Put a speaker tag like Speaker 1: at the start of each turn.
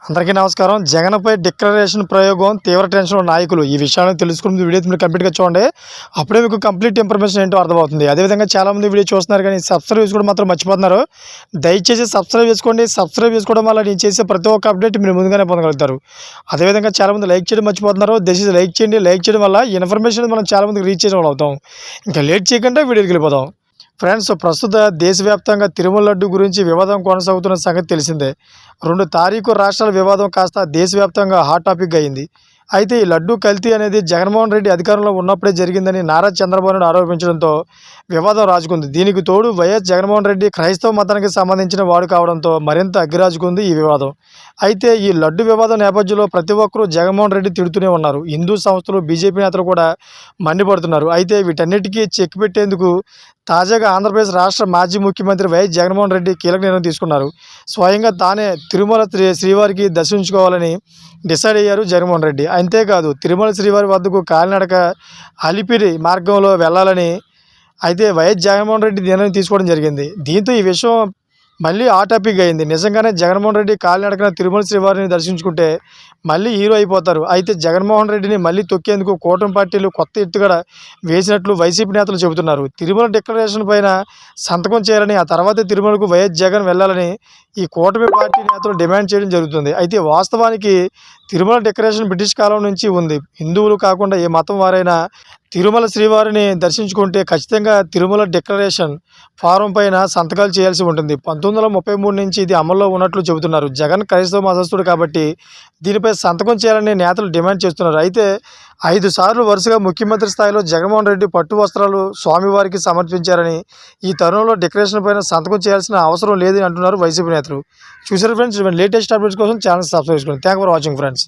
Speaker 1: అందరికీ నమస్కారం. జగన్పై డిక్లరేషన్ ప్రయోగం తీవ్ర టెన్షన్లో నాయకులు. ఈ విషయాన్ని తెలుసుకుని వీడియో మీరు కంప్లీట్గా చూడండి. అప్పుడే మీకు కంప్లీట్ ఇన్ఫర్మేషన్ ఏంటో అర్థమవుతుంది. అదేవిధంగా చాలామంది వీడియో చూస్తున్నారు కానీ సబ్స్క్రైబ్ చేసుకోవడం మాత్రం మర్చిపోతున్నారు. దయచేసి సబ్స్క్రైబ్ చేసుకోండి. సబ్స్క్రైబ్ చేసుకోవడం వల్ల నేను చేసే ప్రతి ఒక్క అప్డేట్ మీరు ముందుగానే పొందగలుగుతారు. అదేవిధంగా చాలామంది లైక్ చేయడం మర్చిపోతున్నారు. దయచేసి లైక్ చేయండి. లైక్ చేయడం వల్ల ఇన్ఫర్మేషన్ మనం చాలామందికి రీచ్ చేయడం అవుతాం. ఇంకా లేట్ చేయకుండా వీడియోకి వెళ్ళిపోదాం. ఫ్రెండ్స్, ప్రస్తుత దేశవ్యాప్తంగా తిరుమల లడ్డు గురించి వివాదం కొనసాగుతున్న సంగతి తెలిసిందే. 2 తారీఖు రాష్ట్రాల వివాదం కాస్త దేశవ్యాప్తంగా హాట్ టాపిక్ అయింది. అయితే ఈ లడ్డు కల్తీ అనేది జగన్మోహన్ రెడ్డి అధికారంలో ఉన్నప్పుడే జరిగిందని నారా చంద్రబాబు నాయుడు ఆరోపించడంతో వివాదం రాజుకుంది. దీనికి తోడు వైఎస్ జగన్మోహన్ రెడ్డి క్రైస్తవ మతానికి సంబంధించిన వాడు కావడంతో మరింత అగ్గిరాజుకుంది ఈ వివాదం. అయితే ఈ లడ్డు వివాదం నేపథ్యంలో ప్రతి ఒక్కరూ జగన్మోహన్ రెడ్డి తిడుతూనే ఉన్నారు. హిందూ సంస్థలు, బీజేపీ నేతలు కూడా మండిపడుతున్నారు. అయితే వీటన్నిటికీ చెక్ పెట్టేందుకు తాజాగా ఆంధ్రప్రదేశ్ రాష్ట్ర మాజీ ముఖ్యమంత్రి వైఎస్ జగన్మోహన్ రెడ్డి కీలక నిర్ణయం తీసుకున్నారు. స్వయంగా తానే తిరుమల శ్రీవారికి దర్శించుకోవాలని డిసైడ్ అయ్యారు జగన్మోహన్ రెడ్డి. అంతేకాదు తిరుమల శ్రీవారి వద్దకు కాలినడక అలిపిరి మార్గంలో వెళ్లాలని అయితే వైఎస్ జగన్మోహన్ రెడ్డి నిర్ణయం తీసుకోవడం జరిగింది. దీంతో ఈ విషయం మళ్ళీ ఆ టాపిక్ అయింది. నిజంగానే జగన్మోహన్ రెడ్డి కాలినడకన తిరుమల శ్రీవారిని దర్శించుకుంటే మళ్ళీ హీరో అయిపోతారు. అయితే జగన్మోహన్ రెడ్డిని మళ్ళీ తొక్కేందుకు కూటమి పార్టీలు కొత్త ఎత్తుగడ వేసినట్లు వైసీపీ నేతలు చెబుతున్నారు. తిరుమల డిక్లరేషన్ పైన సంతకం చేయాలని, ఆ తర్వాత తిరుమలకు వైఎస్ జగన్ వెళ్లాలని ఈ కూటమి పార్టీ నేతలు డిమాండ్ చేయడం జరుగుతుంది. అయితే వాస్తవానికి తిరుమల డిక్లరేషన్ బ్రిటిష్ కాలం నుంచి ఉంది. హిందువులు కాకుండా ఏ మతం వారైనా తిరుమల శ్రీవారిని దర్శించుకుంటే ఖచ్చితంగా తిరుమల డిక్లరేషన్ ఫారం పైన సంతకాలు చేయాల్సి ఉంటుంది. 1933 నుంచి ఇది అమల్లో ఉన్నట్లు చెబుతున్నారు. జగన్ క్రైస్తవ మతస్థుడు కాబట్టి దీనిపై సంతకం చేయాలని నేతలు డిమాండ్ చేస్తున్నారు. అయితే 5 సార్లు వరుసగా ముఖ్యమంత్రి స్థాయిలో జగన్మోహన్ రెడ్డి పట్టు వస్త్రాలు స్వామివారికి సమర్పించారని, ఈ తరుణంలో డిక్లరేషన్ పైన సంతకం చేయాల్సిన అవసరం లేదని అంటున్నారు వైసీపీ నేతలు. చూసారు ఫ్రెండ్స్, లేటెస్ట్ అప్డేట్స్ కోసం ఛానల్ సబ్స్క్రైబ్ చేసుకోండి. Thank for watching friends.